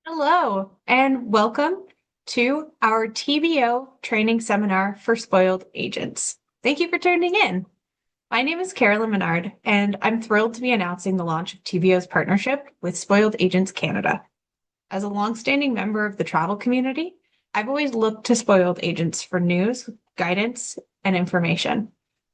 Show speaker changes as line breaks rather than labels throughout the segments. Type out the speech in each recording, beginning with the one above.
Hello, and welcome to our TBO training seminar for spoiled agents. Thank you for tuning in. My name is Carolyn Menard, and I'm thrilled to be announcing the launch of TBO's partnership with Spoiled Agents Canada. As a longstanding member of the travel community, I've always looked to spoiled agents for news, guidance, and information.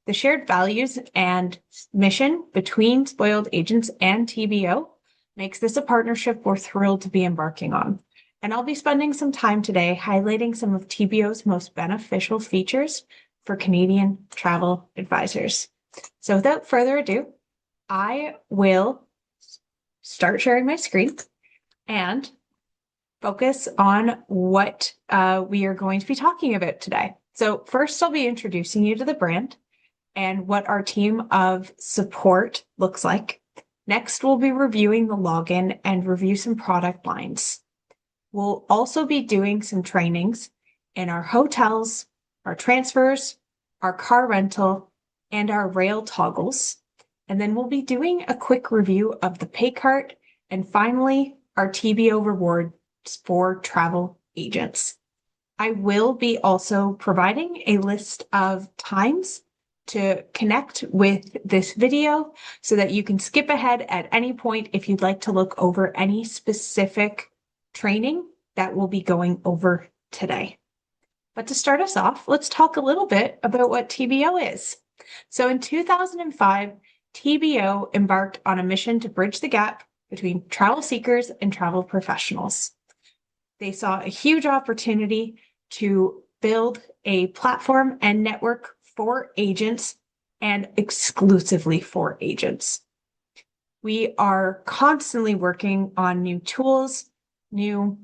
The shared values and mission between spoiled agents and TBO makes this a partnership we're thrilled to be embarking on. And I'll be spending some time today highlighting some of TBO's most beneficial features for Canadian travel advisors. So without further ado, I will start sharing my screen and focus on what we are going to be talking about today. So first, I'll be introducing you to the brand and what our team of support looks like. Next, we'll be reviewing the login and review some product lines. We'll also be doing some trainings in our hotels, our transfers, our car rental, and our rail toggles. And then we'll be doing a quick review of the pay cart and finally our TBO rewards for travel agents. I will be also providing a list of times to connect with this video so that you can skip ahead at any point if you'd like to look over any specific training that we'll be going over today. But to start us off, let's talk a little bit about what TBO is. So in 2005, TBO embarked on a mission to bridge the gap between travel seekers and travel professionals. They saw a huge opportunity to build a platform and network for agents and exclusively for agents. We are constantly working on new tools, new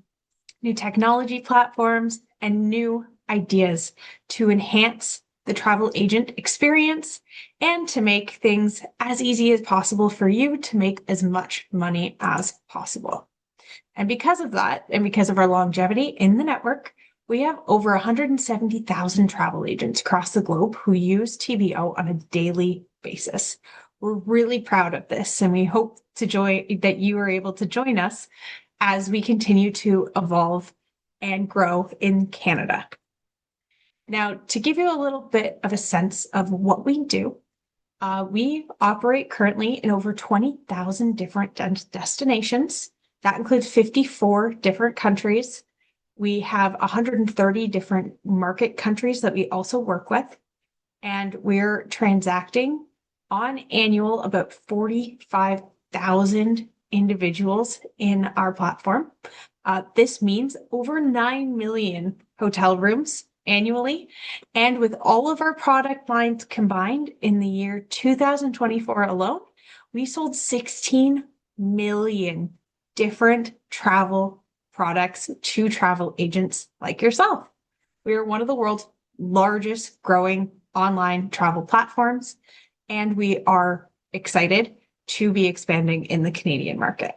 technology platforms, and new ideas to enhance the travel agent experience and to make things as easy as possible for you to make as much money as possible. And because of that, and because of our longevity in the network, we have over 170,000 travel agents across the globe who use TBO on a daily basis. We're really proud of this, and we hope that you are able to join us as we continue to evolve and grow in Canada. Now, to give you a little bit of a sense of what we do, we operate currently in over 20,000 different destinations. That includes 54 different countries. We have 130 different market countries that we also work with, and we're transacting on annual about 45,000 individuals in our platform. This means over 9 million hotel rooms annually. And with all of our product lines combined in the year 2024 alone, we sold 16 million different travel products to travel agents like yourself. We are one of the world's largest growing online travel platforms, and we are excited to be expanding in the Canadian market.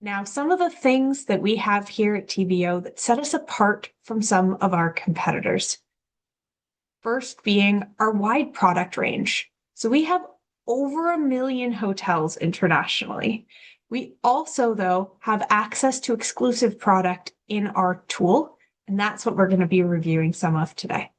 Now, some of the things that we have here at TBO that set us apart from some of our competitors. First being our wide product range. So we have over 1 million hotels internationally. We also, though, have access to exclusive product in our tool, and that's what we're going to be reviewing some of today.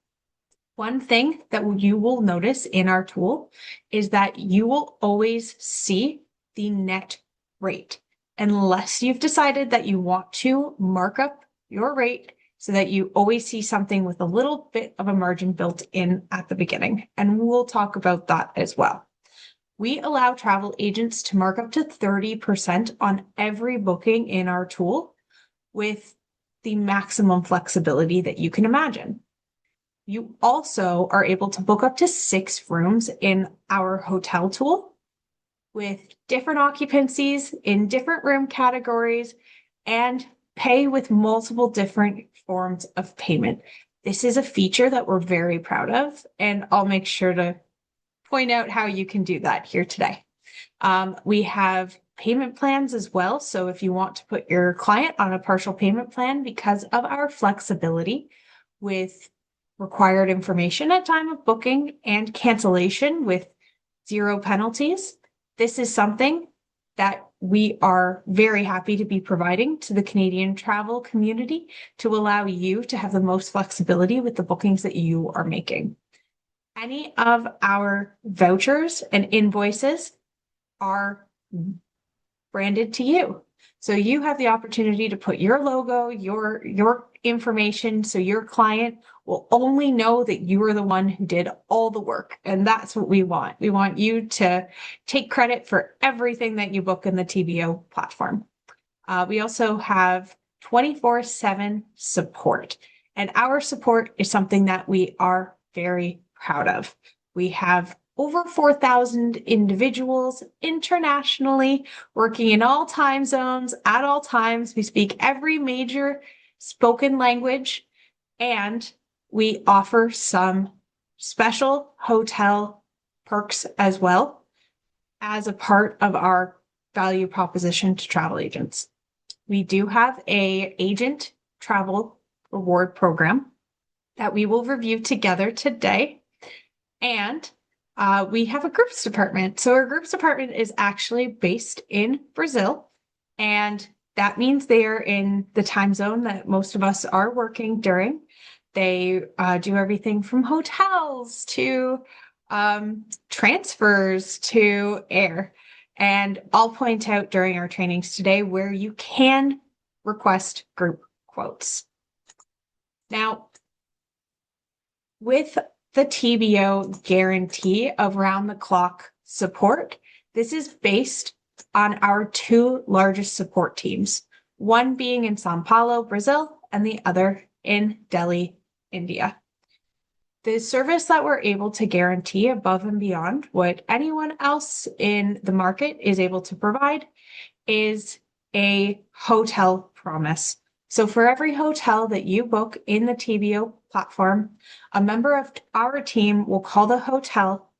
One thing that you will notice in our tool is that you will always see the net rate, unless you've decided that you want to mark up your rate so that you always see something with a little bit of a margin built in at the beginning. And we'll talk about that as well. We allow travel agents to mark up to 30% on every booking in our tool with the maximum flexibility that you can imagine. You also are able to book up to 6 rooms in our hotel tool with different occupancies in different room categories and pay with multiple different forms of payment. This is a feature that we're very proud of, and I'll make sure to point out how you can do that here today. We have payment plans as well. So if you want to put your client on a partial payment plan, because of our flexibility with required information at time of booking and cancellation with 0 penalties, this is something that we are very happy to be providing to the Canadian travel community to allow you to have the most flexibility with the bookings that you are making. Any of our vouchers and invoices are branded to you. So you have the opportunity to put your logo, your information, so your client will only know that you are the one who did all the work. And that's what we want. We want you to take credit for everything that you book in the TBO platform. We also have 24/7 support, and our support is something that we are very proud of. We have over 4,000 individuals internationally working in all time zones at all times. We speak every major spoken language, and we offer some special hotel perks as well as a part of our value proposition to travel agents. We do have an agent travel reward program that we will review together today. And we have a groups department. So our groups department is actually based in Brazil. And that means they are in the time zone that most of us are working during. They do everything from hotels to transfers to air. And I'll point out during our trainings today where you can request group quotes. Now, with the TBO guarantee of round-the-clock support, this is based on our two largest support teams, one being in Sao Paulo, Brazil, and the other in Delhi, India. The service that we're able to guarantee above and beyond what anyone else in the market is able to provide is a hotel promise. So for every hotel that you book in the TBO platform, a member of our team will call the hotel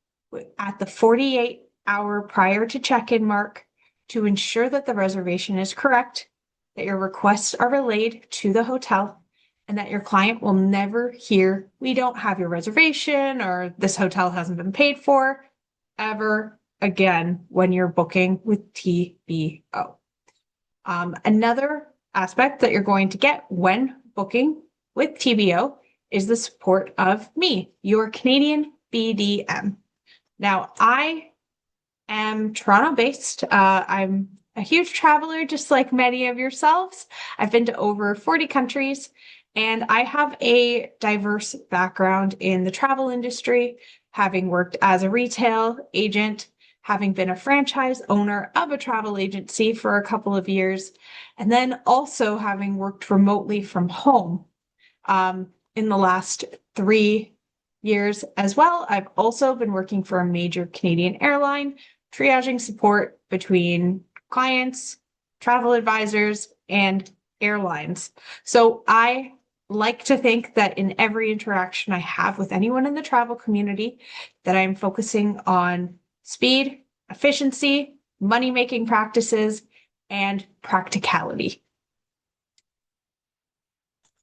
at the 48-hour prior to check-in mark to ensure that the reservation is correct, that your requests are relayed to the hotel, and that your client will never hear, "We don't have your reservation," or "This hotel hasn't been paid for," ever again when you're booking with TBO. Another aspect that you're going to get when booking with TBO is the support of me, your Canadian BDM. Now, I am Toronto-based. I'm a huge traveler, just like many of yourselves. I've been to over 40 countries, and I have a diverse background in the travel industry, having worked as a retail agent, having been a franchise owner of a travel agency for a couple of years, and then also having worked remotely from home in the last 3 years as well. I've also been working for a major Canadian airline, triaging support between clients, travel advisors, and airlines. So I like to think that in every interaction I have with anyone in the travel community, that I'm focusing on speed, efficiency, money-making practices, and practicality.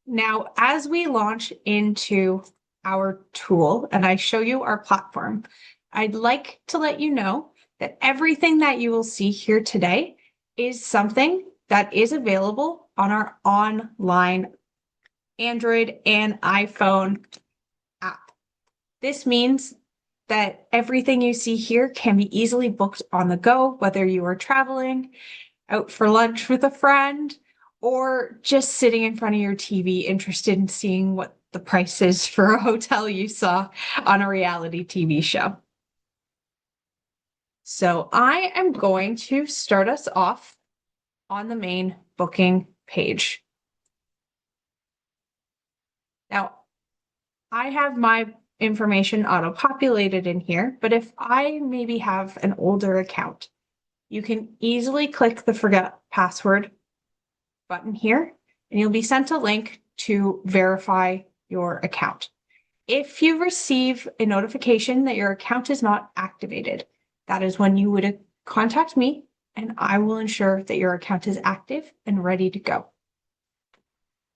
Now, as we launch into our tool and I show you our platform, I'd like to let you know that everything that you will see here today is something that is available on our online Android and iPhone app. This means that everything you see here can be easily booked on the go, whether you are traveling, out for lunch with a friend, or just sitting in front of your TV interested in seeing what the price is for a hotel you saw on a reality TV show. So I am going to start us off on the main booking page. Now, I have my information auto-populated in here, but if I maybe have an older account, you can easily click the Forget Password button here, and you'll be sent a link to verify your account. If you receive a notification that your account is not activated, that is when you would contact me, and I will ensure that your account is active and ready to go.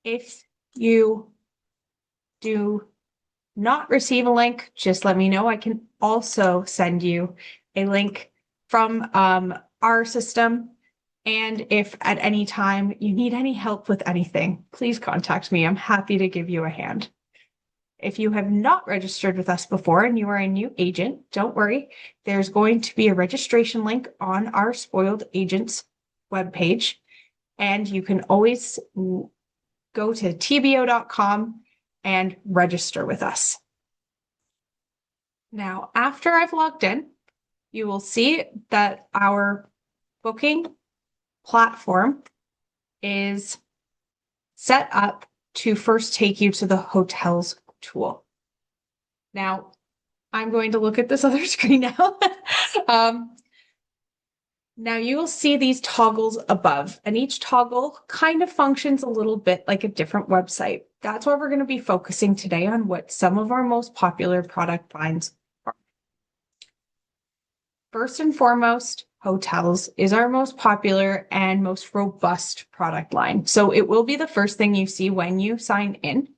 If you do not receive a link, just let me know. I can also send you a link from our system And if at any time you need any help with anything, please contact me. I'm happy to give you a hand. If you have not registered with us before and you are a new agent, don't worry. There's going to be a registration link on our Spoiled Agents webpage, and you can always go to tbo.com and register with us. Now, after I've logged in, you will see that our booking platform is set up to first take you to the hotels tool. Now, I'm going to look at this other screen now. Now you will see these toggles above, and each toggle kind of functions a little bit like a different website. That's why we're going to be focusing today on what some of our most popular product lines are. First and foremost, hotels is our most popular and most robust product line. So it will be the first thing you see when you sign in,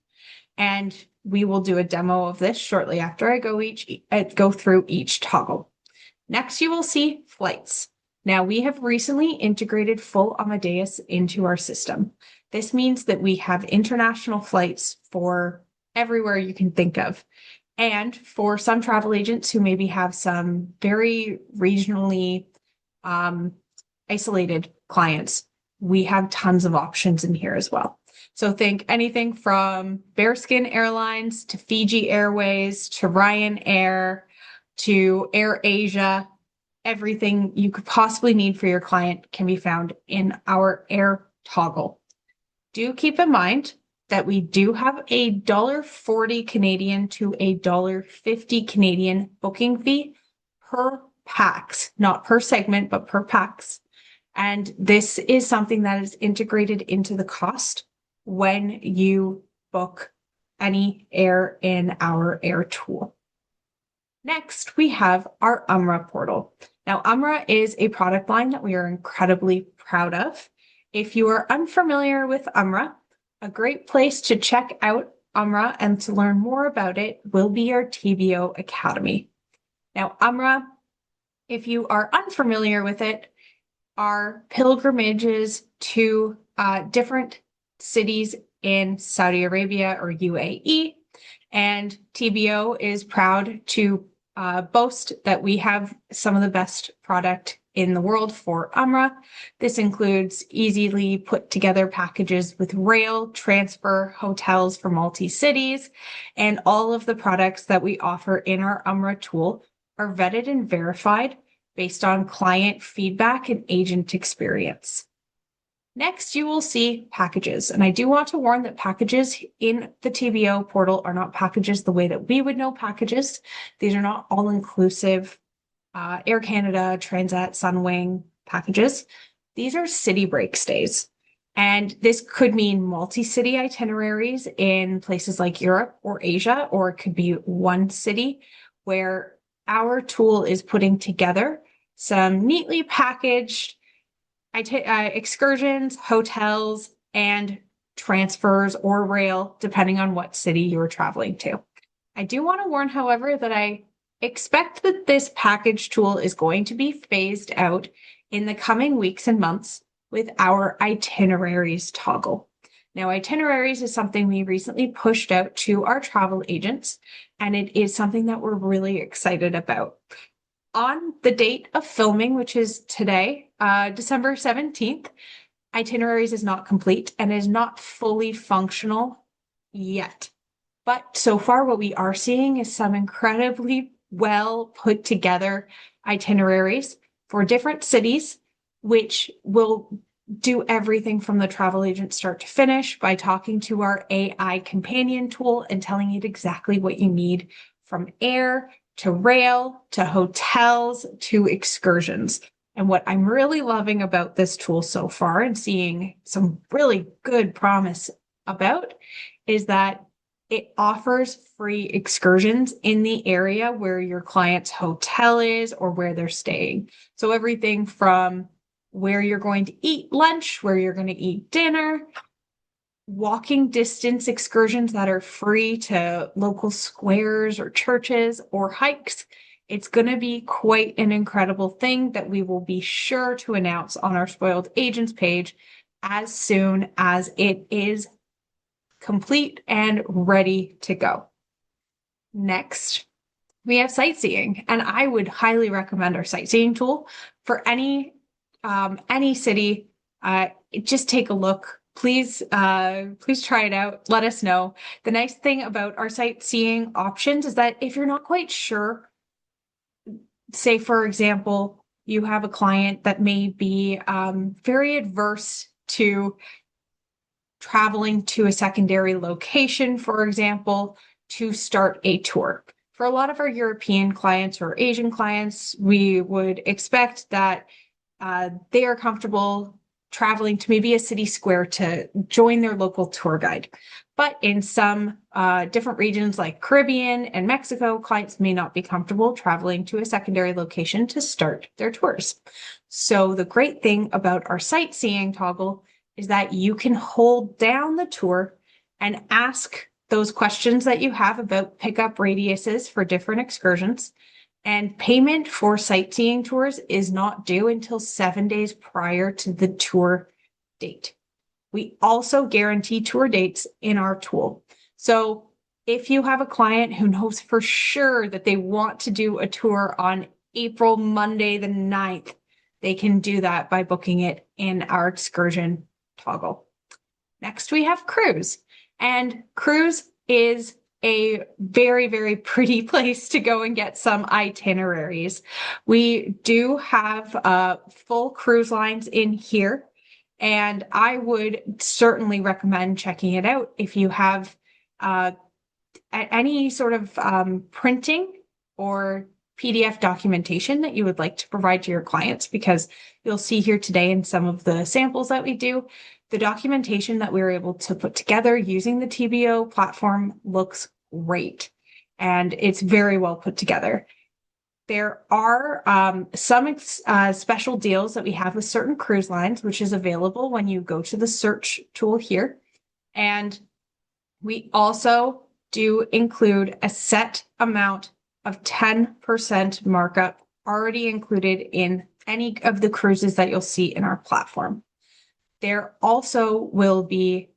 and we will do a demo of this shortly after I go through each toggle. Next, you will see flights. Now, we have recently integrated full Amadeus into our system. This means that we have international flights for everywhere you can think of. And for some travel agents who maybe have some very regionally isolated clients, we have tons of options in here as well. So think anything from Bearskin Airlines to Fiji Airways to Ryanair to Air Asia. Everything you could possibly need for your client can be found in our air toggle. Do keep in mind that we do have a $1.40 Canadian to a $1.50 Canadian booking fee per pax, not per segment, but per pax. And this is something that is integrated into the cost when you book any air in our air tool. Next, we have our UMRA portal. Now, UMRA is a product line that we are incredibly proud of. If you are unfamiliar with UMRA, a great place to check out UMRA and to learn more about it will be our TBO Academy. Now, UMRA, if you are unfamiliar with it, are pilgrimages to different cities in Saudi Arabia or UAE. And TBO is proud to boast that we have some of the best product in the world for UMRA. This includes easily put together packages with rail, transfer, hotels for multi-cities, and all of the products that we offer in our UMRA tool are vetted and verified based on client feedback and agent experience. Next, you will see packages. And I do want to warn that packages in the TBO portal are not packages the way that we would know packages. These are not all-inclusive Air Canada, Transat, Sunwing packages. These are city break stays. And this could mean multi-city itineraries in places like Europe or Asia, or it could be one city where our tool is putting together some neatly packaged excursions, hotels, and transfers or rail, depending on what city you're traveling to. I do want to warn, however, that I expect that this package tool is going to be phased out in the coming weeks and months with our itineraries toggle. Now, itineraries is something we recently pushed out to our travel agents, and it is something that we're really excited about. On the date of filming, which is today, December 17th, itineraries is not complete and is not fully functional yet. But so far, what we are seeing is some incredibly well put together itineraries for different cities, which will do everything from the travel agent start to finish by talking to our AI companion tool and telling it exactly what you need from air to rail, to hotels, to excursions. And what I'm really loving about this tool so far and seeing some really good promise about is that it offers free excursions in the area where your client's hotel is or where they're staying. So everything from where you're going to eat lunch, where you're going to eat dinner, walking distance excursions that are free to local squares or churches or hikes, It's going to be quite an incredible thing that we will be sure to announce on our Spoiled Agents page as soon as it is complete and ready to go. Next, we have sightseeing, and I would highly recommend our sightseeing tool for any city. Just take a look. Please try it out. Let us know. The nice thing about our sightseeing options is that if you're not quite sure, say for example, you have a client that may be very adverse to traveling to a secondary location, for example, to start a tour. For a lot of our European clients or Asian clients, we would expect that they are comfortable traveling to maybe a city square to join their local tour guide. But in some different regions like Caribbean and Mexico, clients may not be comfortable traveling to a secondary location to start their tours. So the great thing about our sightseeing toggle is that you can hold down the tour and ask those questions that you have about pickup radiuses for different excursions. And payment for sightseeing tours is not due until 7 days prior to the tour date. We also guarantee tour dates in our tool. So if you have a client who knows for sure that they want to do a tour on Monday the 9th, they can do that by booking it in our excursion toggle. Next, we have cruise. And cruise is a very, very pretty place to go and get some itineraries. We do have full cruise lines in here, and I would certainly recommend checking it out if you have any sort of printing or PDF documentation that you would like to provide to your clients, because you'll see here today in some of the samples that we do, the documentation that we were able to put together using the TBO platform looks great, and it's very well put together. There are some special deals that we have with certain cruise lines, which is available when you go to the search tool here. And we also do include a set amount of 10% markup already included in any of the cruises that you'll see in our platform. There also will be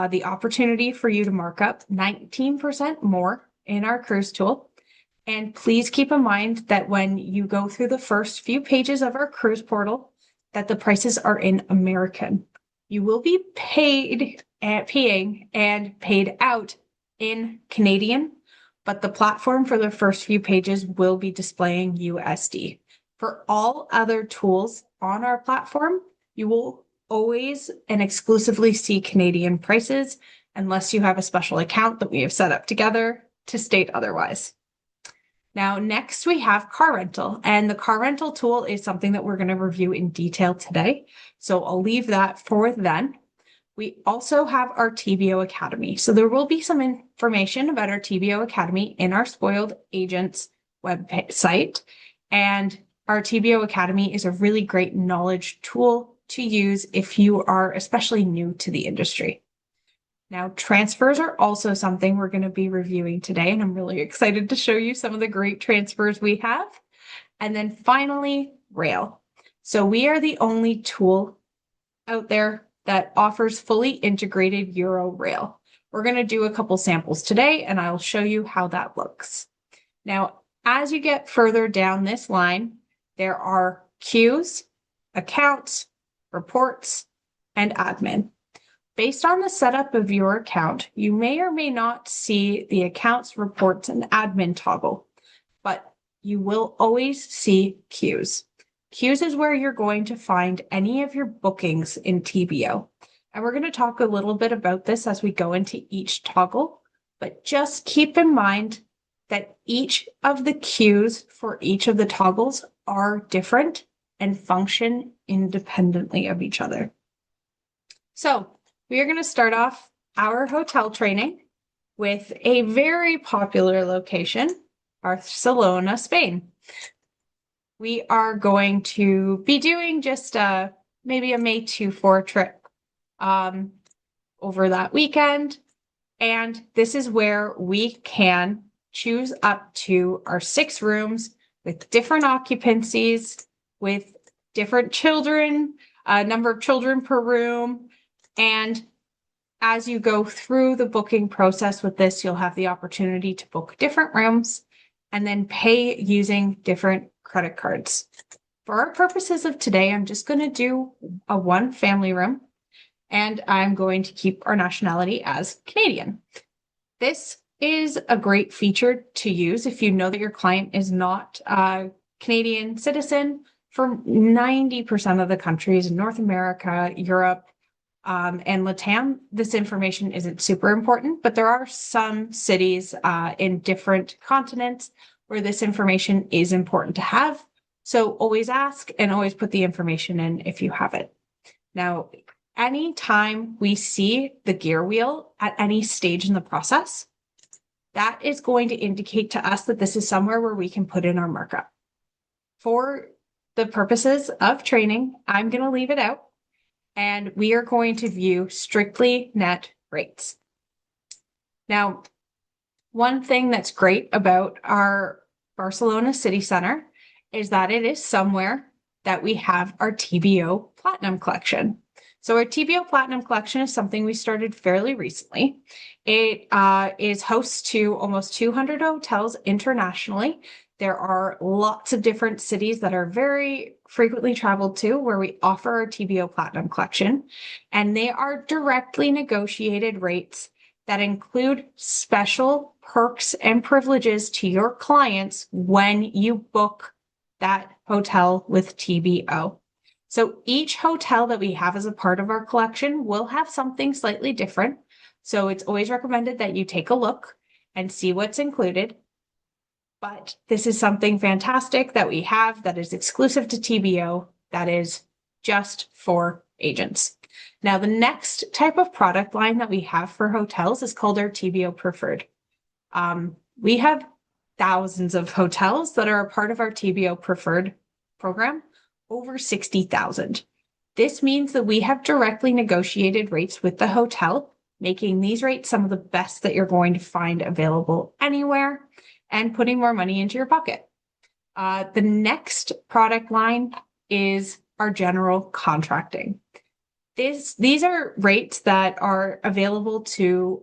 the opportunity for you to mark up 19% more in our cruise tool. And please keep in mind that when you go through the first few pages of our cruise portal, that the prices are in American. You will be paying and paid out in Canadian, but the platform for the first few pages will be displaying USD. For all other tools on our platform, you will always and exclusively see Canadian prices unless you have a special account that we have set up together to state otherwise. Now, next we have car rental, and the car rental tool is something that we're going to review in detail today. So I'll leave that for then. We also have our TBO Academy. So there will be some information about our TBO Academy in our Spoiled Agents website. And our TBO Academy is a really great knowledge tool to use if you are especially new to the industry. Now, transfers are also something we're going to be reviewing today, and I'm really excited to show you some of the great transfers we have. And then finally, rail. So we are the only tool out there that offers fully integrated Euro rail. We're going to do a couple samples today, and I'll show you how that looks. Now, as you get further down this line, there are queues, accounts, reports, and admin. Based on the setup of your account, you may or may not see the accounts, reports, and admin toggle, but you will always see queues. Queues is where you're going to find any of your bookings in TBO. And we're going to talk a little bit about this as we go into each toggle, but just keep in mind that each of the queues for each of the toggles are different and function independently of each other. So we are going to start off our hotel training with a very popular location, Barcelona, Spain. We are going to be doing just maybe a May 2-4 trip over that weekend. And this is where we can choose up to our 6 rooms with different occupancies, with different children, number of children per room. And as you go through the booking process with this, you'll have the opportunity to book different rooms and then pay using different credit cards. For our purposes of today, I'm just going to do a one family room, and I'm going to keep our nationality as Canadian. This is a great feature to use if you know that your client is not a Canadian citizen. For 90% of the countries in North America, Europe, and LATAM, this information isn't super important, but there are some cities in different continents where this information is important to have. So always ask and always put the information in if you have it. Now, anytime we see the gear wheel at any stage in the process, that is going to indicate to us that this is somewhere where we can put in our markup. For the purposes of training, I'm going to leave it out, and we are going to view strictly net rates. Now, one thing that's great about our Barcelona City Center is that it is somewhere that we have our TBO Platinum Collection. So our TBO Platinum Collection is something we started fairly recently. It is host to almost 200 hotels internationally. There are lots of different cities that are very frequently traveled to where we offer our TBO Platinum Collection, and they are directly negotiated rates that include special perks and privileges to your clients when you book that hotel with TBO. So each hotel that we have as a part of our collection will have something slightly different. So it's always recommended that you take a look and see what's included. But this is something fantastic that we have that is exclusive to TBO, that is just for agents. Now, the next type of product line that we have for hotels is called our TBO Preferred. We have thousands of hotels that are a part of our TBO Preferred program, over 60,000. This means that we have directly negotiated rates with the hotel, making these rates some of the best that you're going to find available anywhere, and putting more money into your pocket. The next product line is our general contracting. These are rates that are available to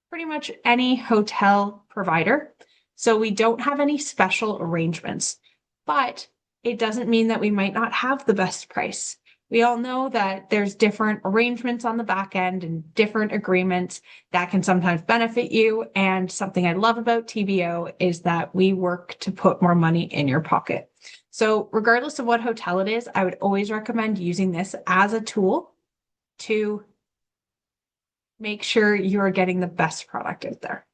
pretty much any hotel provider. So we don't have any special arrangements, but it doesn't mean that we might not have the best price. We all know that there's different arrangements on the back end and different agreements that can sometimes benefit you. And something I love about TBO is that we work to put more money in your pocket. So regardless of what hotel it is, I would always recommend using this as a tool to make sure you are getting the best product out there.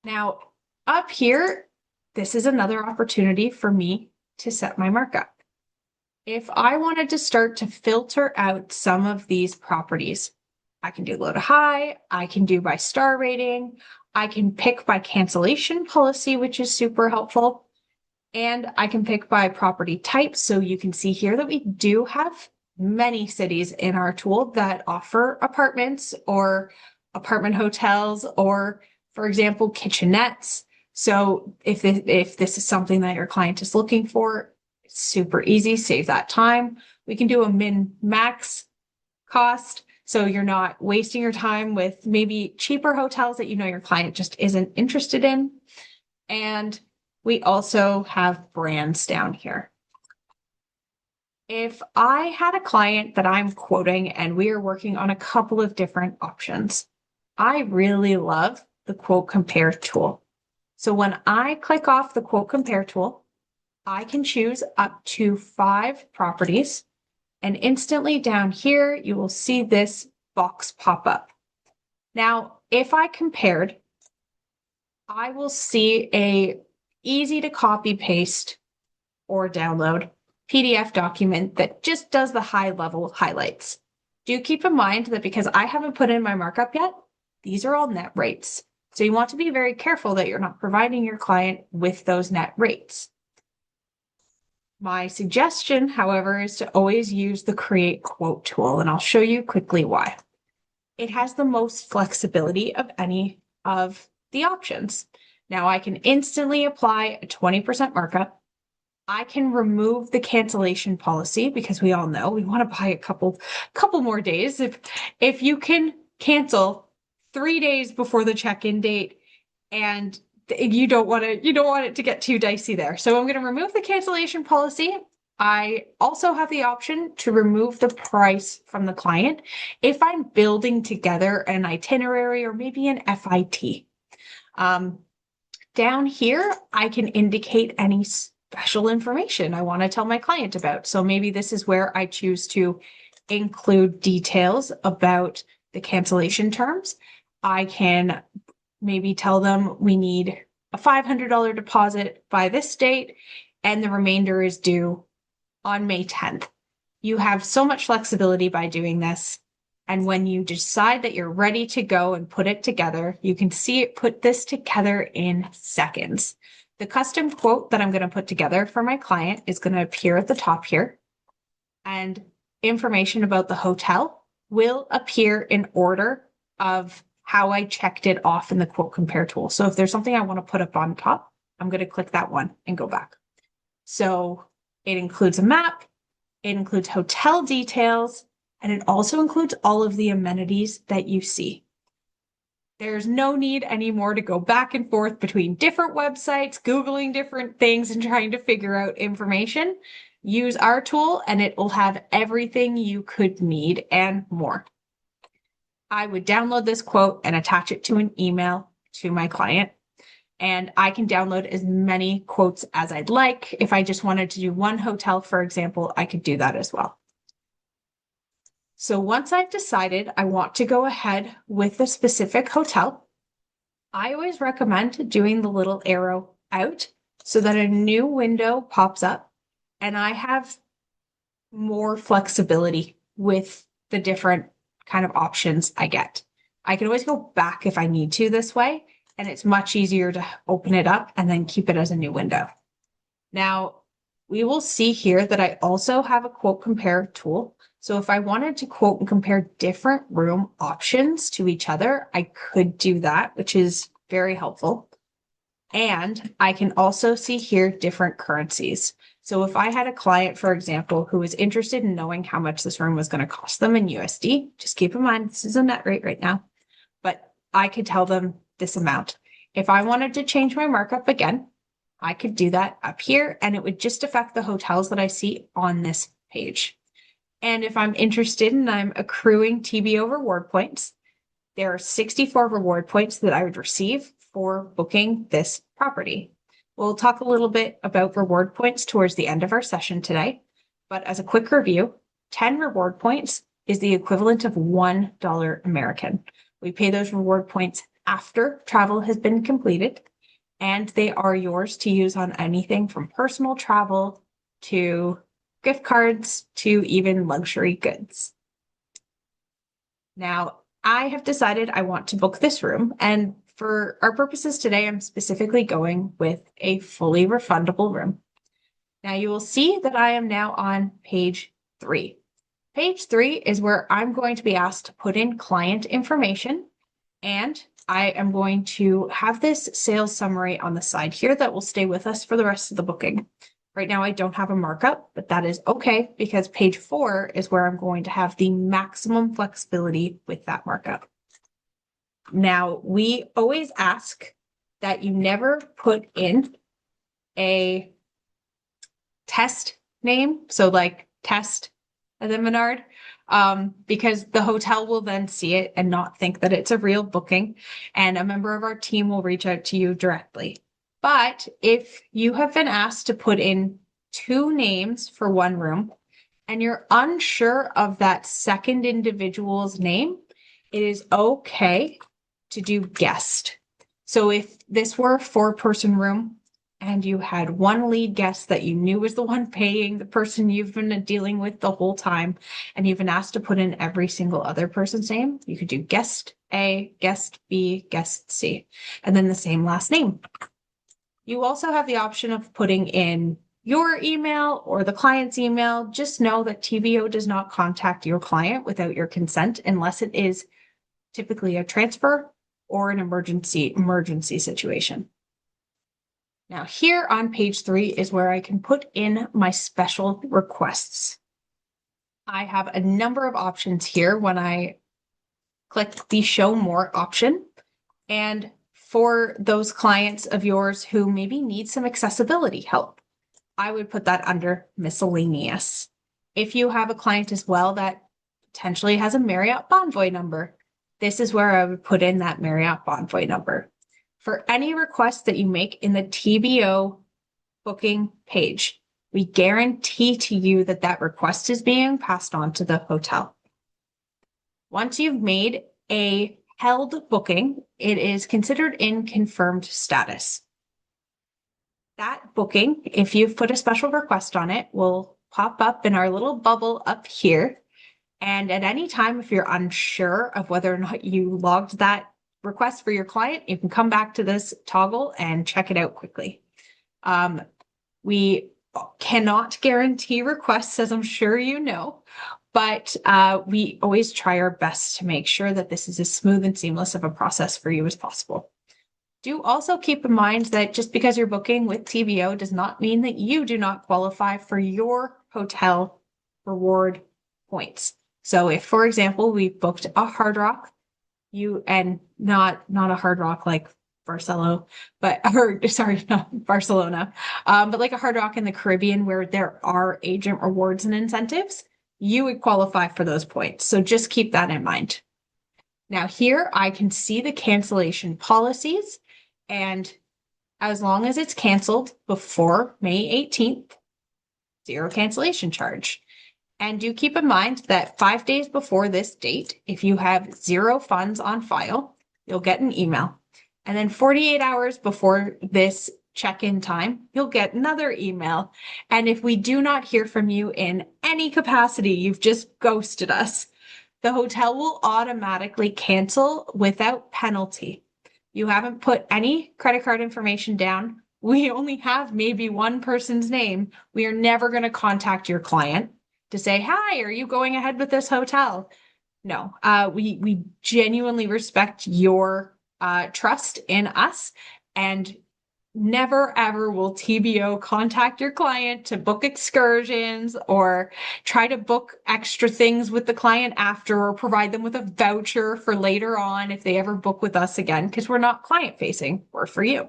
Now, up here, this is another opportunity for me to set my markup. If I wanted to start to filter out some of these properties, I can do low to high, I can do by star rating, I can pick by cancellation policy, which is super helpful, and I can pick by property type. So you can see here that we do have many cities in our tool that offer apartments or apartment hotels or, for example, kitchenettes. So if this is something that your client is looking for, super easy, save that time. We can do a min-max cost, so you're not wasting your time with maybe cheaper hotels that you know your client just isn't interested in. And we also have brands down here. If I had a client that I'm quoting and we are working on a couple of different options, I really love the quote compare tool. So when I click off the quote compare tool, I can choose up to 5 properties, and instantly down here, you will see this box pop up. Now, if I compared, I will see a easy to copy paste or download PDF document that just does the high level highlights. Do keep in mind that because I haven't put in my markup yet, these are all net rates. So you want to be very careful that you're not providing your client with those net rates. My suggestion, however, is to always use the Create Quote tool, and I'll show you quickly why. It has the most flexibility of any of the options. Now I can instantly apply a 20% markup. I can remove the cancellation policy because we all know we want to buy a couple more days. If you can cancel 3 days before the check-in date and you don't want it to get too dicey there. So I'm going to remove the cancellation policy. I also have the option to remove the price from the client if I'm building together an itinerary or maybe an FIT. Down here, I can indicate any special information I want to tell my client about. So maybe this is where I choose to include details about the cancellation terms. I can maybe tell them we need a $500 deposit by this date, and the remainder is due on May 10th. You have so much flexibility by doing this. And when you decide that you're ready to go and put it together, you can see it put this together in seconds. The custom quote that I'm going to put together for my client is going to appear at the top here. And information about the hotel will appear in order of how I checked it off in the quote compare tool. So if there's something I want to put up on top, I'm going to click that one and go back. So it includes a map, it includes hotel details, and it also includes all of the amenities that you see. There's no need anymore to go back and forth between different websites, Googling different things and trying to figure out information. Use our tool and it will have everything you could need and more. I would download this quote and attach it to an email to my client. And I can download as many quotes as I'd like. If I just wanted to do one hotel, for example, I could do that as well. So once I've decided I want to go ahead with a specific hotel, I always recommend doing the little arrow out so that a new window pops up and I have more flexibility with the different kind of options I get. I can always go back if I need to this way, and it's much easier to open it up and then keep it as a new window. Now, we will see here that I also have a quote compare tool. So if I wanted to quote and compare different room options to each other, I could do that, which is very helpful. And I can also see here different currencies. So if I had a client, for example, who was interested in knowing how much this room was going to cost them in USD, just keep in mind, this is a net rate right now, but I could tell them this amount. If I wanted to change my markup again, I could do that up here and it would just affect the hotels that I see on this page. And if I'm interested and I'm accruing TBO reward points, there are 64 reward points that I would receive for booking this property. We'll talk a little bit about reward points towards the end of our session today, but as a quick review, 10 reward points is the equivalent of $1 American. We pay those reward points after travel has been completed, and they are yours to use on anything from personal travel to gift cards to even luxury goods. Now, I have decided I want to book this room, and for our purposes today, I'm specifically going with a fully refundable room. Now you will see that I am now on page 3. Page 3 is where I'm going to be asked to put in client information, and I am going to have this sales summary on the side here that will stay with us for the rest of the booking. Right now I don't have a markup, but that is okay because page 4 is where I'm going to have the maximum flexibility with that markup. Now, we always ask that you never put in a test name, so like test and then Menard, because the hotel will then see it and not think that it's a real booking, and a member of our team will reach out to you directly. But if you have been asked to put in 2 names for one room and you're unsure of that second individual's name, it is okay to do guest. So if this were a 4-person room and you had one lead guest that you knew was the one paying, the person you've been dealing with the whole time, and you've been asked to put in every single other person's name, you could do guest A, guest B, guest C, and then the same last name. You also have the option of putting in your email or the client's email. Just know that TBO does not contact your client without your consent unless it is typically a transfer or an emergency situation. Now here on page 3 is where I can put in my special requests. I have a number of options here when I click the show more option. And for those clients of yours who maybe need some accessibility help, I would put that under miscellaneous. If you have a client as well that potentially has a Marriott Bonvoy number, this is where I would put in that Marriott Bonvoy number. For any request that you make in the TBO booking page, we guarantee to you that that request is being passed on to the hotel. Once you've made a held booking, it is considered in confirmed status. That booking, if you've put a special request on it, will pop up in our little bubble up here. And at any time, if you're unsure of whether or not you logged that request for your client, you can come back to this toggle and check it out quickly. We cannot guarantee requests, as I'm sure you know, but we always try our best to make sure that this is as smooth and seamless of a process for you as possible. Do also keep in mind that just because you're booking with TBO does not mean that you do not qualify for your hotel reward points. So if, for example, we booked a Hard Rock, and not a Hard Rock like Barcelona, but like a Hard Rock in the Caribbean where there are agent rewards and incentives, you would qualify for those points. So just keep that in mind. Now here I can see the cancellation policies, and as long as it's canceled before May 18th, zero cancellation charge. And do keep in mind that 5 days before this date, if you have zero funds on file, you'll get an email. And then 48 hours before this check-in time, you'll get another email. And if we do not hear from you in any capacity, you've just ghosted us, the hotel will automatically cancel without penalty. You haven't put any credit card information down. We only have maybe one person's name. We are never going to contact your client to say, hi, are you going ahead with this hotel? No, we genuinely respect your trust in us, and never ever will TBO contact your client to book excursions or try to book extra things with the client after, or provide them with a voucher for later on if they ever book with us again, because we're not client facing, we're for you.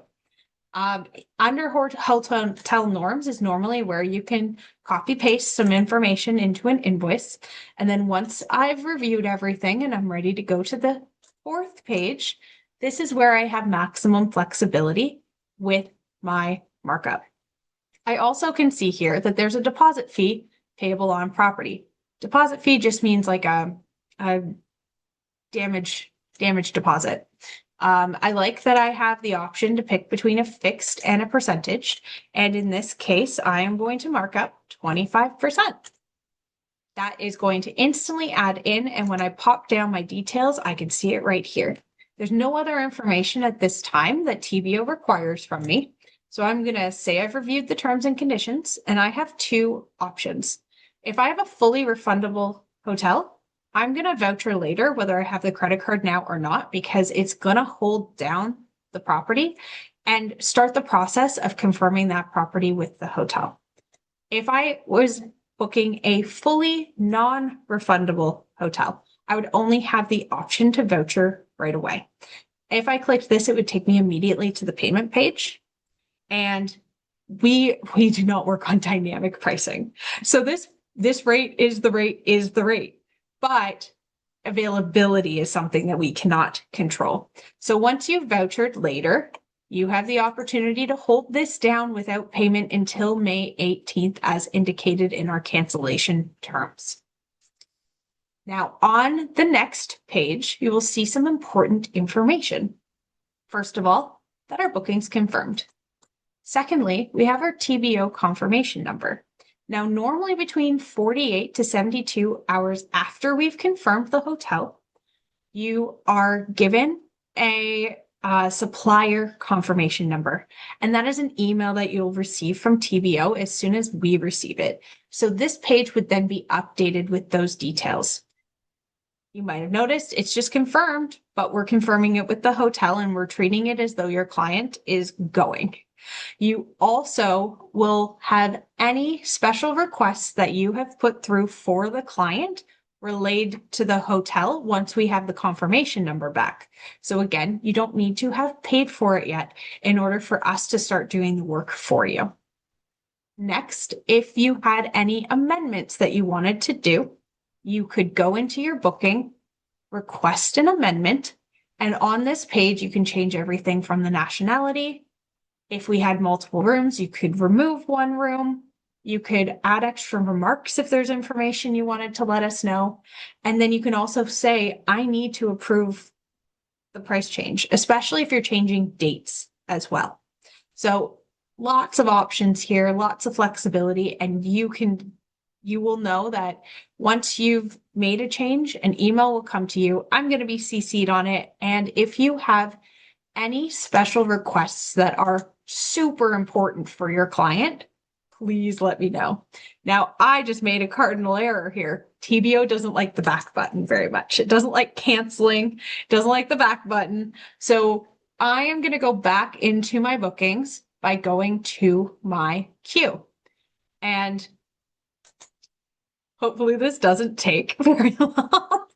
Under hotel norms is normally where you can copy paste some information into an invoice. And then once I've reviewed everything and I'm ready to go to the 4th page, this is where I have maximum flexibility with my markup. I also can see here that there's a deposit fee payable on property. Deposit fee just means like a damage deposit. I like that I have the option to pick between a fixed and a percentage. And in this case, I am going to mark up 25%. That is going to instantly add in. And when I pop down my details, I can see it right here. There's no other information at this time that TBO requires from me. So I'm going to say I've reviewed the terms and conditions, and I have 2 options. If I have a fully refundable hotel, I'm going to voucher later whether I have the credit card now or not, because it's going to hold down the property and start the process of confirming that property with the hotel. If I was booking a fully non-refundable hotel, I would only have the option to voucher right away. If I clicked this, it would take me immediately to the payment page. And we do not work on dynamic pricing. So this rate is the rate. But availability is something that we cannot control. So once you've vouchered later, you have the opportunity to hold this down without payment until May 18th, as indicated in our cancellation terms. Now, on the next page, you will see some important information. First of all, that our booking's confirmed. Secondly, we have our TBO confirmation number. Now, normally between 48 to 72 hours after we've confirmed the hotel, you are given a supplier confirmation number. And that is an email that you'll receive from TBO as soon as we receive it. So this page would then be updated with those details. You might have noticed it's just confirmed, but we're confirming it with the hotel and we're treating it as though your client is going. You also will have any special requests that you have put through for the client relayed to the hotel once we have the confirmation number back. So again, you don't need to have paid for it yet in order for us to start doing the work for you. Next, if you had any amendments that you wanted to do, you could go into your booking, request an amendment, and on this page, you can change everything from the nationality. If we had multiple rooms, you could remove one room. You could add extra remarks if there's information you wanted to let us know. And then you can also say, I need to approve the price change, especially if you're changing dates as well. So lots of options here, lots of flexibility, and you will know that once you've made a change, an email will come to you. I'm going to be CC'd on it. And if you have any special requests that are super important for your client, please let me know. Now, I just made a cardinal error here. TBO doesn't like the back button very much. It doesn't like canceling, it doesn't like the back button. So I am going to go back into my bookings by going to my queue. And hopefully this doesn't take very long.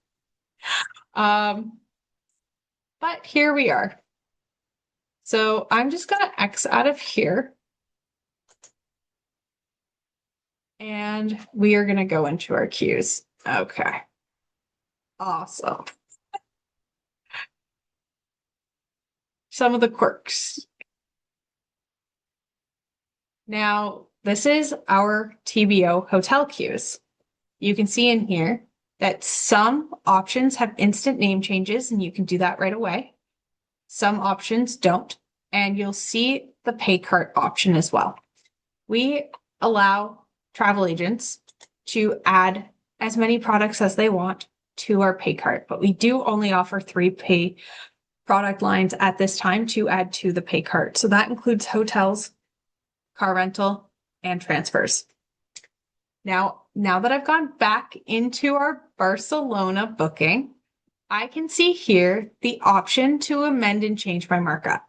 But here we are. So I'm just going to X out of here. And we are going to go into our queues. Okay. Awesome. Some of the quirks. Now, this is our TBO hotel queues. You can see in here that some options have instant name changes, and you can do that right away. Some options don't, and you'll see the pay cart option as well. We allow travel agents to add as many products as they want to our pay cart, but we do only offer 3 pay product lines at this time to add to the pay cart. So that includes hotels, car rental, and transfers. Now that I've gone back into our Barcelona booking, I can see here the option to amend and change my markup.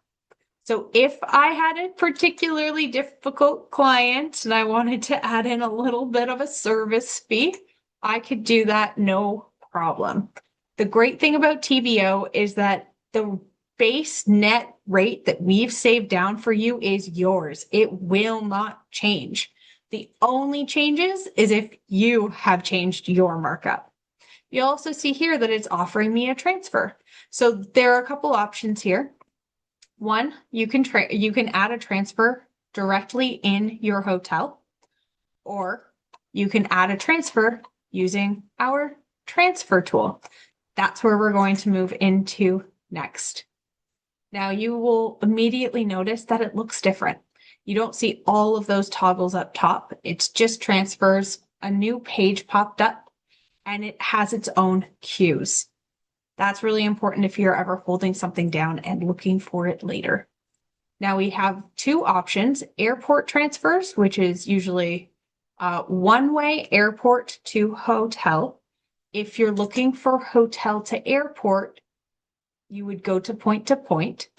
So if I had a particularly difficult client and I wanted to add in a little bit of a service fee, I could do that no problem. The great thing about TBO is that the base net rate that we've saved down for you is yours. It will not change. The only changes is if you have changed your markup. You'll also see here that it's offering me a transfer. So there are a couple options here. One, you can add a transfer directly in your hotel, or you can add a transfer using our transfer tool. That's where we're going to move into next. Now you will immediately notice that it looks different. You don't see all of those toggles up top. It's just transfers. A new page popped up and it has its own queues. That's really important if you're ever holding something down and looking for it later. Now we have 2 options, airport transfers, which is usually one-way airport to hotel. If you're looking for hotel to airport, you would go to point.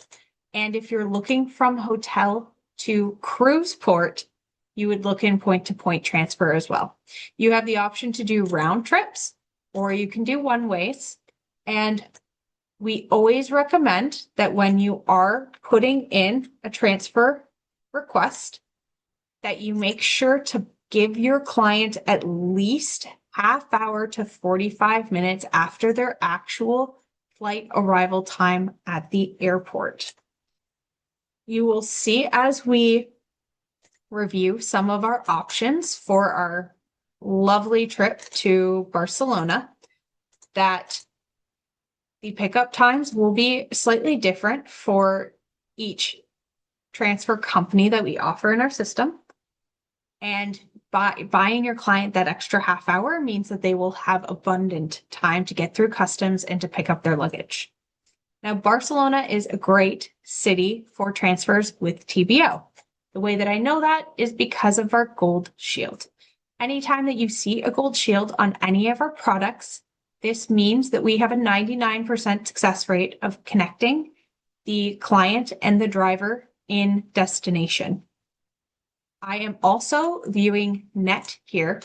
And if you're looking from hotel to cruise port, you would look in point-to-point transfer as well. You have the option to do round trips, or you can do one-ways. And we always recommend that when you are putting in a transfer request, that you make sure to give your client at least half hour to 45 minutes after their actual flight arrival time at the airport. You will see as we review some of our options for our lovely trip to Barcelona that the pickup times will be slightly different for each transfer company that we offer in our system. And by buying your client that extra half hour means that they will have abundant time to get through customs and to pick up their luggage. Now, Barcelona is a great city for transfers with TBO. The way that I know that is because of our gold shield. Anytime that you see a gold shield on any of our products, this means that we have a 99% success rate of connecting the client and the driver in destination. I am also viewing net here.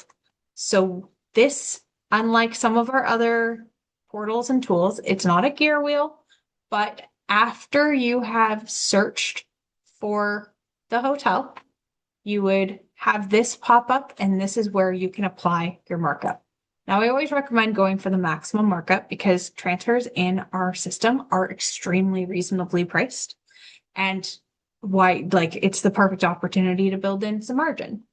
So this, unlike some of our other portals and tools, it's not a gear wheel, but after you have searched for the hotel, you would have this pop up, and this is where you can apply your markup. Now, I always recommend going for the maximum markup because transfers in our system are extremely reasonably priced. And it's the perfect opportunity to build in some margin.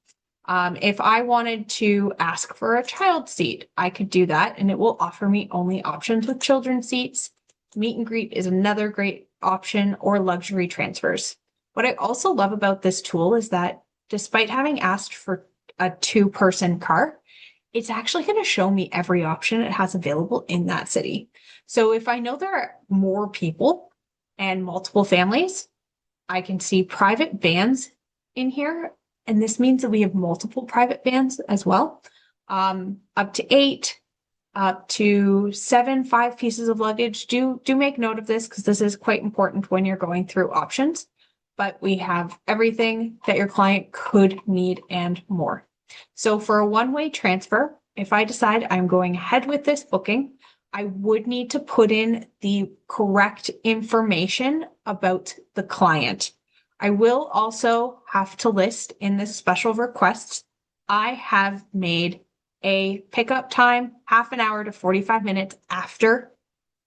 If I wanted to ask for a child seat, I could do that, and it will offer me only options with children's seats. Meet and greet is another great option, or luxury transfers. What I also love about this tool is that despite having asked for a 2-person car, it's actually going to show me every option it has available in that city. So if I know there are more people and multiple families, I can see private vans in here. And this means that we have multiple private vans as well. Up to 8, up to 7, 5 pieces of luggage. Do make note of this because this is quite important when you're going through options. But we have everything that your client could need and more. So for a one-way transfer, if I decide I'm going ahead with this booking, I would need to put in the correct information about the client. I will also have to list in this special requests, I have made a pickup time, half an hour to 45 minutes after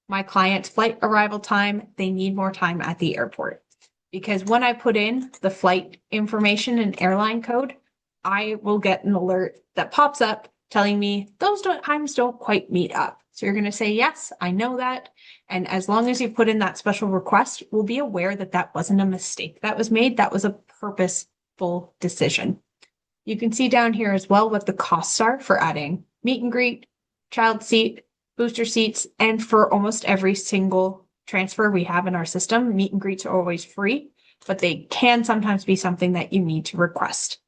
my client's flight arrival time. They need more time at the airport. Because when I put in the flight information and airline code, I will get an alert that pops up telling me those times don't quite meet up. So you're going to say, yes, I know that. And as long as you put in that special request, we'll be aware that that wasn't a mistake that was made. That was a purposeful decision. You can see down here as well what the costs are for adding meet and greet, child seat, booster seats, and for almost every single transfer we have in our system, meet and greets are always free, but they can sometimes be something that you need to request.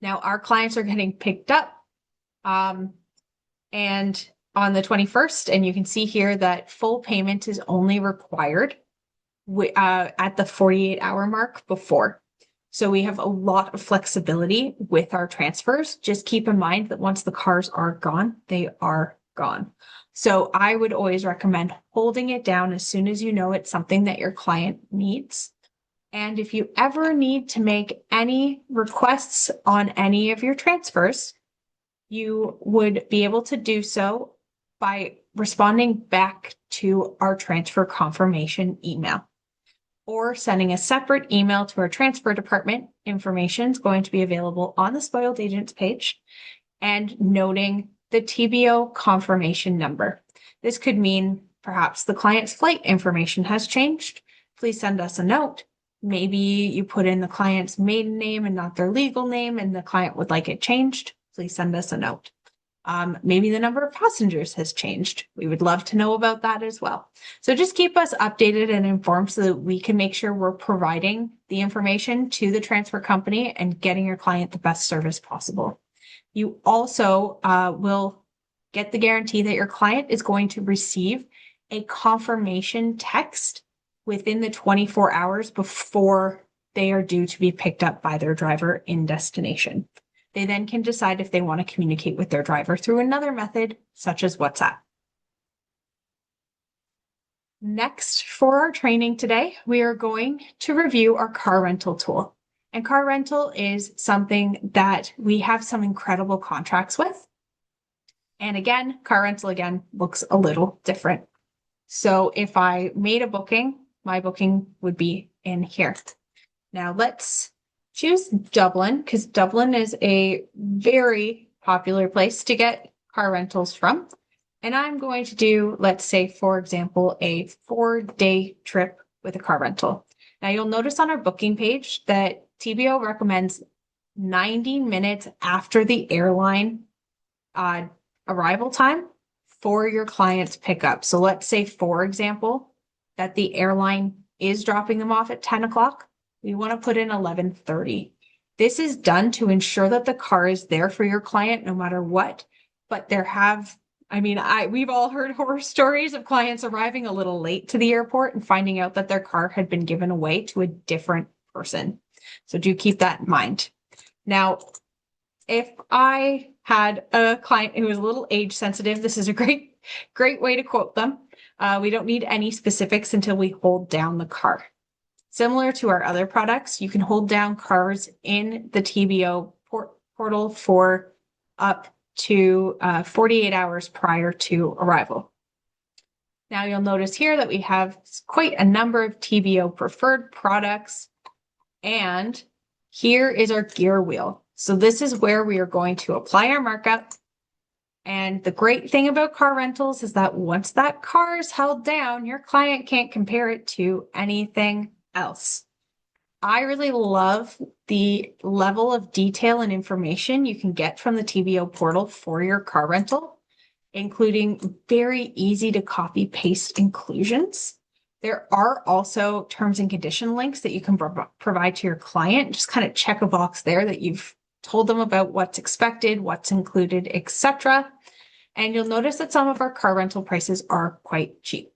Now, our clients are getting picked up and on the 21st, and you can see here that full payment is only required at the 48-hour mark before. So we have a lot of flexibility with our transfers. Just keep in mind that once the cars are gone, they are gone. So I would always recommend holding it down as soon as you know it's something that your client needs. And if you ever need to make any requests on any of your transfers, you would be able to do so by responding back to our transfer confirmation email or sending a separate email to our transfer department. Information is going to be available on the Spoiled Agents page, and noting the TBO confirmation number. This could mean perhaps the client's flight information has changed. Please send us a note. Maybe you put in the client's maiden name and not their legal name, and the client would like it changed. Please send us a note. Maybe the number of passengers has changed. We would love to know about that as well. So just keep us updated and informed so that we can make sure we're providing the information to the transfer company and getting your client the best service possible. You also will get the guarantee that your client is going to receive a confirmation text within the 24 hours before they are due to be picked up by their driver in destination. They then can decide if they want to communicate with their driver through another method, such as WhatsApp. Next, for our training today, we are going to review our car rental tool. And car rental is something that we have some incredible contracts with. And again, car rental again looks a little different. So if I made a booking, my booking would be in here. Now let's choose Dublin, because Dublin is a very popular place to get car rentals from. And I'm going to do, let's say, for example, a 4-day trip with a car rental. Now you'll notice on our booking page that TBO recommends 90 minutes after the airline arrival time for your client's pickup. So let's say, for example, that the airline is dropping them off at 10 o'clock. We want to put in 11:30. This is done to ensure that the car is there for your client no matter what, but there have I mean, we've all heard horror stories of clients arriving a little late to the airport and finding out that their car had been given away to a different person. So do keep that in mind. Now, if I had a client who was a little age sensitive, this is a great way to quote them. We don't need any specifics until we hold down the car. Similar to our other products, you can hold down cars in the TBO portal for up to 48 hours prior to arrival. Now you'll notice here that we have quite a number of TBO preferred products, and here is our gear wheel. So this is where we are going to apply our markup. And the great thing about car rentals is that once that car is held down, your client can't compare it to anything else. I really love the level of detail and information you can get from the TBO portal for your car rental, including very easy to copy paste inclusions. There are also terms and condition links that you can provide to your client. Just kind of check a box there that you've told them about what's expected, what's included, etc. And you'll notice that some of our car rental prices are quite cheap.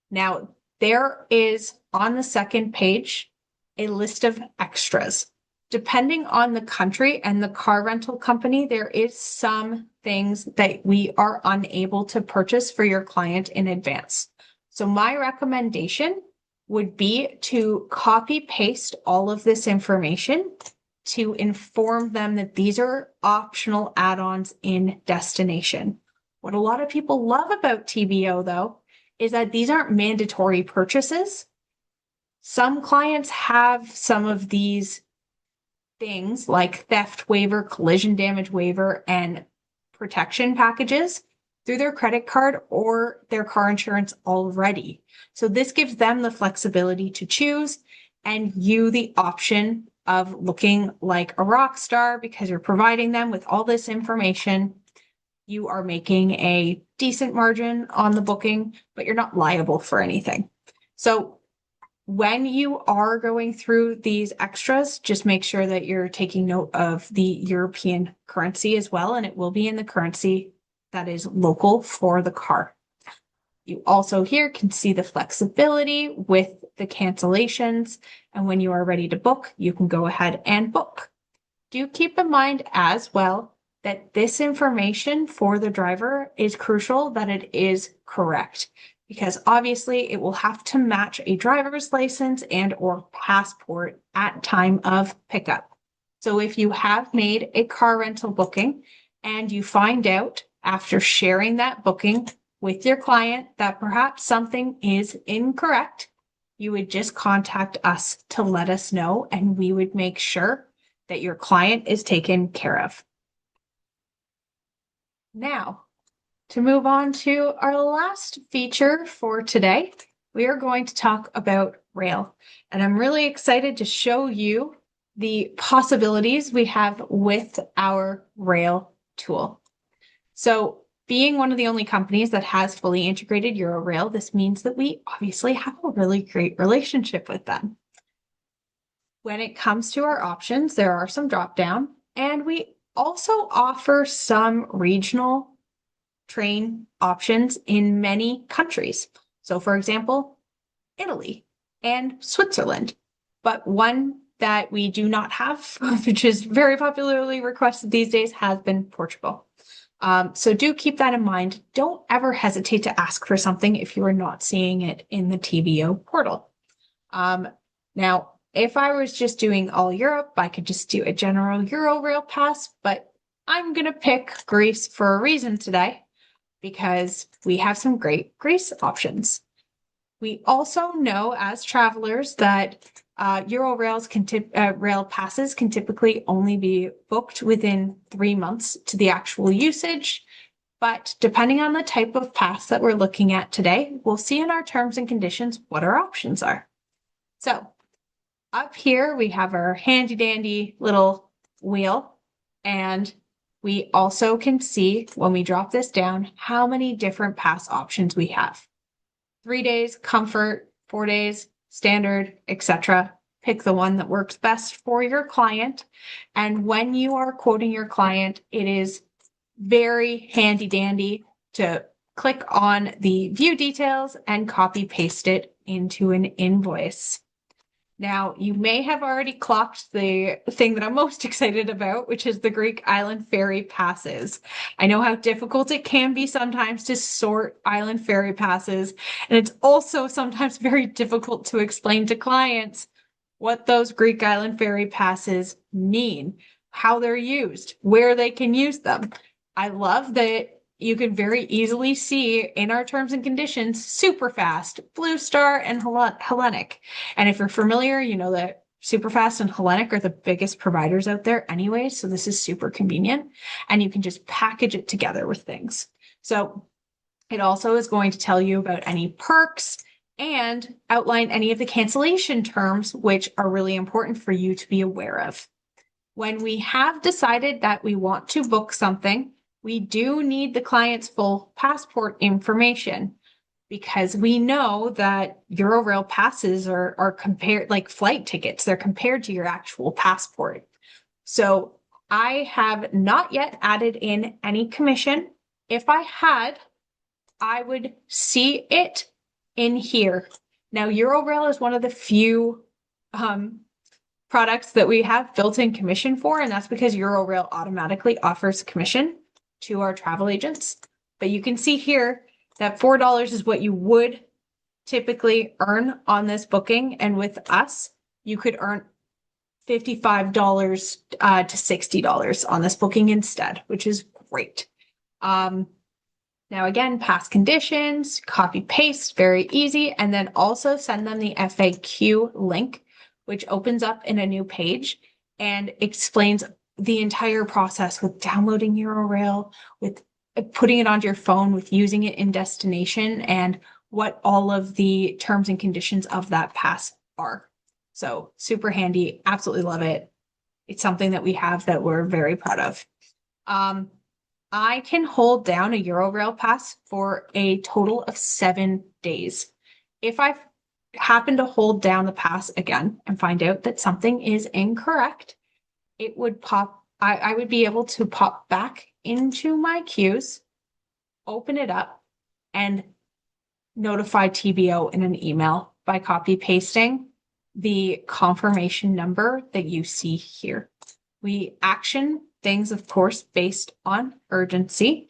Now, there is on the second page a list of extras. Depending on the country and the car rental company, there is some things that we are unable to purchase for your client in advance. So my recommendation would be to copy paste all of this information to inform them that these are optional add-ons in destination. What a lot of people love about TBO, though, is that these aren't mandatory purchases. Some clients have some of these things like theft waiver, collision damage waiver, and protection packages through their credit card or their car insurance already. So this gives them the flexibility to choose and you the option of looking like a rock star because you're providing them with all this information. You are making a decent margin on the booking, but you're not liable for anything. So when you are going through these extras, just make sure that you're taking note of the European currency as well, and it will be in the currency that is local for the car. You also here can see the flexibility with the cancellations, and when you are ready to book, you can go ahead and book. Do keep in mind as well that this information for the driver is crucial that it is correct, because obviously it will have to match a driver's license and or passport at time of pickup. So if you have made a car rental booking and you find out after sharing that booking with your client that perhaps something is incorrect, you would just contact us to let us know, and we would make sure that your client is taken care of. Now, to move on to our last feature for today, we are going to talk about Rail. And I'm really excited to show you the possibilities we have with our Rail tool. So being one of the only companies that has fully integrated Eurorail, this means that we obviously have a really great relationship with them. When it comes to our options, there are some drop down, and we also offer some regional train options in many countries. So for example, Italy and Switzerland. But one that we do not have, which is very popularly requested these days, has been Portugal. So do keep that in mind. Don't ever hesitate to ask for something if you are not seeing it in the TBO portal. Now, if I was just doing all Europe, I could just do a general Eurorail pass, but I'm going to pick Greece for a reason today because we have some great Greece options. We also know as travelers that rail passes can typically only be booked within 3 months to the actual usage. But depending on the type of pass that we're looking at today, we'll see in our terms and conditions what our options are. So up here, we have our handy dandy little wheel, and we also can see when we drop this down how many different pass options we have. 3 days, comfort, 4 days, standard, etc. Pick the one that works best for your client. And when you are quoting your client, it is very handy dandy to click on the view details and copy paste it into an invoice. Now, you may have already clocked the thing that I'm most excited about, which is the Greek island ferry passes. I know how difficult it can be sometimes to sort island ferry passes, and it's also sometimes very difficult to explain to clients what those Greek island ferry passes mean, how they're used, where they can use them. I love that you can very easily see in our terms and conditions, Superfast, Blue Star, and Hellenic. And if you're familiar, you know that Superfast and Hellenic are the biggest providers out there anyway, so this is super convenient. And you can just package it together with things. So it also is going to tell you about any perks and outline any of the cancellation terms, which are really important for you to be aware of. When we have decided that we want to book something, we do need the client's full passport information because we know that Eurail passes are compared like flight tickets. They're compared to your actual passport. So I have not yet added in any commission. If I had, I would see it in here. Now, Eurail is one of the few products that we have built-in commission for, and that's because Eurail automatically offers commission to our travel agents. But you can see here that $4 is what you would typically earn on this booking. And with us, you could earn $55 to $60 on this booking instead, which is great. Now, again, past conditions, copy paste, very easy. And then also send them the FAQ link, which opens up in a new page and explains the entire process with downloading Eurail, with putting it onto your phone, with using it in destination, and what all of the terms and conditions of that pass are. So super handy. Absolutely love it. It's something that we have that we're very proud of. I can hold down a Eurail pass for a total of 7 days. If I happen to hold down the pass again and find out that something is incorrect, it would pop, I would be able to pop back into my queues, open it up, and notify TBO in an email by copy pasting the confirmation number that you see here. We action things, of course, based on urgency,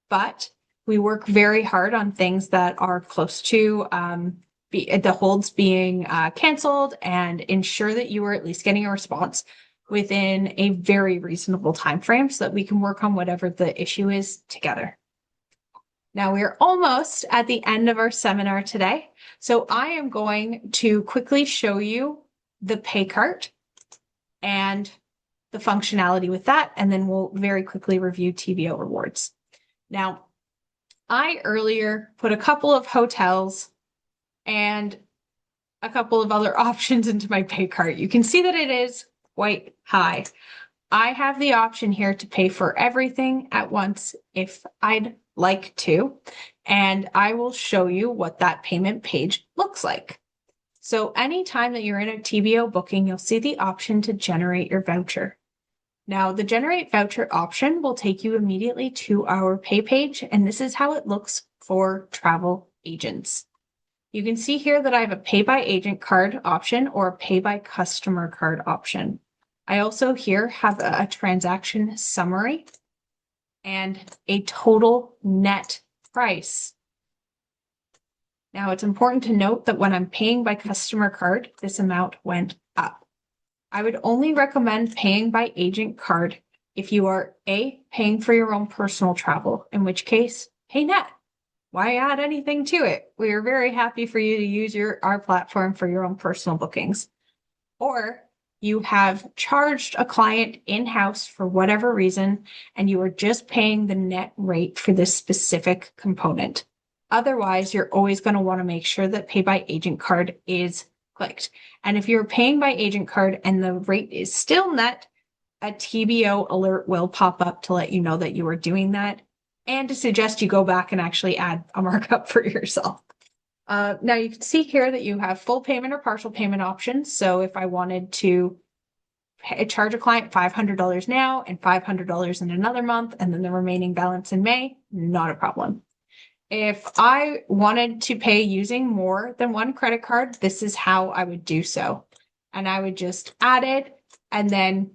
but we work very hard on things that are close to the holds being canceled and ensure that you are at least getting a response within a very reasonable time frame so that we can work on whatever the issue is together. Now we're almost at the end of our seminar today, so I am going to quickly show you the pay cart and the functionality with that, and then we'll very quickly review TBO rewards. Now, I earlier put a couple of hotels and a couple of other options into my pay cart. You can see that it is quite high. I have the option here to pay for everything at once if I'd like to, and I will show you what that payment page looks like. So anytime that you're in a TBO booking, you'll see the option to generate your voucher. Now, the generate voucher option will take you immediately to our pay page, and this is how it looks for travel agents. You can see here that I have a pay by agent card option or a pay by customer card option. I also here have a transaction summary and a total net price. Now, it's important to note that when I'm paying by customer card, this amount went up. I would only recommend paying by agent card if you are A, paying for your own personal travel, in which case, pay net. Why add anything to it? We are very happy for you to use our platform for your own personal bookings. Or you have charged a client in-house for whatever reason, and you are just paying the net rate for this specific component. Otherwise, you're always going to want to make sure that pay by agent card is clicked. And if you're paying by agent card and the rate is still net, a TBO alert will pop up to let you know that you are doing that and to suggest you go back and actually add a markup for yourself. Now you can see here that you have full payment or partial payment options. So if I wanted to charge a client $500 now and $500 in another month, and then the remaining balance in May, not a problem. If I wanted to pay using more than one credit card, this is how I would do so. And I would just add it and then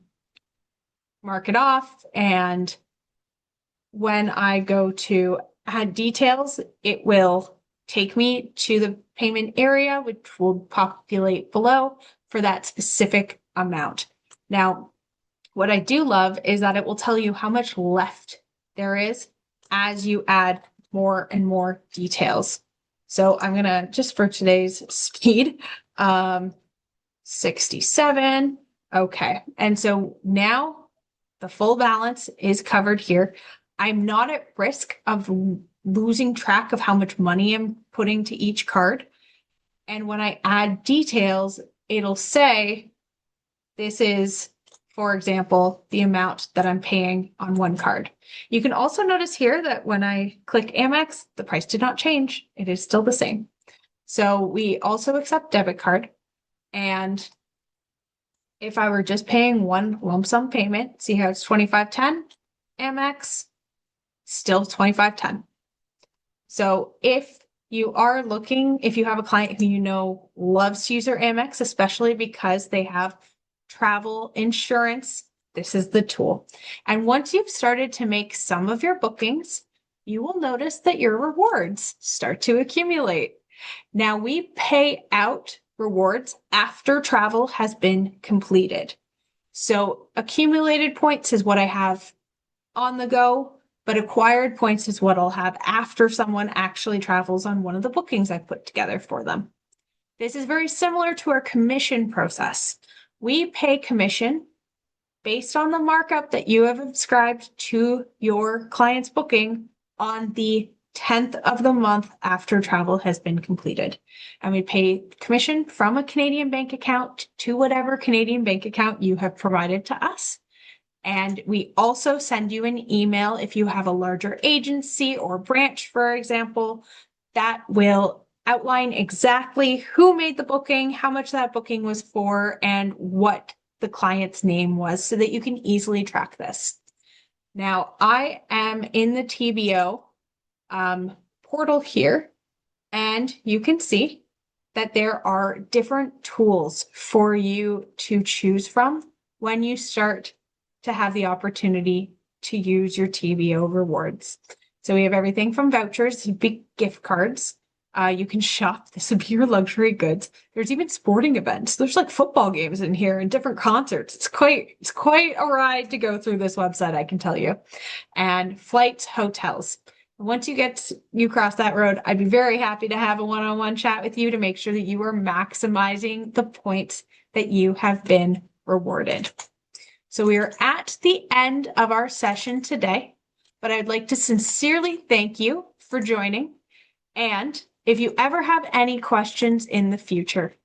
mark it off. And when I go to add details, it will take me to the payment area, which will populate below for that specific amount. Now, what I do love is that it will tell you how much left there is as you add more and more details. So I'm going to, just for today's speed, 67. Okay. And so now the full balance is covered here. I'm not at risk of losing track of how much money I'm putting to each card. And when I add details, it'll say, this is, for example, the amount that I'm paying on one card. You can also notice here that when I click Amex, the price did not change. It is still the same. So we also accept debit card. And if I were just paying one lump sum payment, see how it's $25.10, Amex, still $25.10. So if you are looking, if you have a client who you know loves to use their Amex, especially because they have travel insurance, this is the tool. And once you've started to make some of your bookings, you will notice that your rewards start to accumulate. Now we pay out rewards after travel has been completed. So accumulated points is what I have on the go, but acquired points is what I'll have after someone actually travels on one of the bookings I put together for them. This is very similar to our commission process. We pay commission based on the markup that you have ascribed to your client's booking on the 10th of the month after travel has been completed. And we pay commission from a Canadian bank account to whatever Canadian bank account you have provided to us. And we also send you an email if you have a larger agency or branch, for example, that will outline exactly who made the booking, how much that booking was for, and what the client's name was so that you can easily track this. Now, I am in the TBO portal here, and you can see that there are different tools for you to choose from when you start to have the opportunity to use your TBO rewards. So we have everything from vouchers to big gift cards. You can shop. This would be your luxury goods. There's even sporting events. There's like football games in here and different concerts. It's quite a ride to go through this website, I can tell you. And flights, hotels. Once you cross that road, I'd be very happy to have a one-on-one chat with you to make sure that you are maximizing the points that you have been rewarded. So we are at the end of our session today, but I'd like to sincerely thank you for joining. And if you ever have any questions in the future,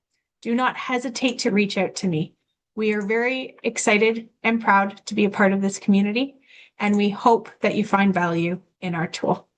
do not hesitate to reach out to me. We are very excited and proud to be a part of this community, and we hope that you find value in our tool.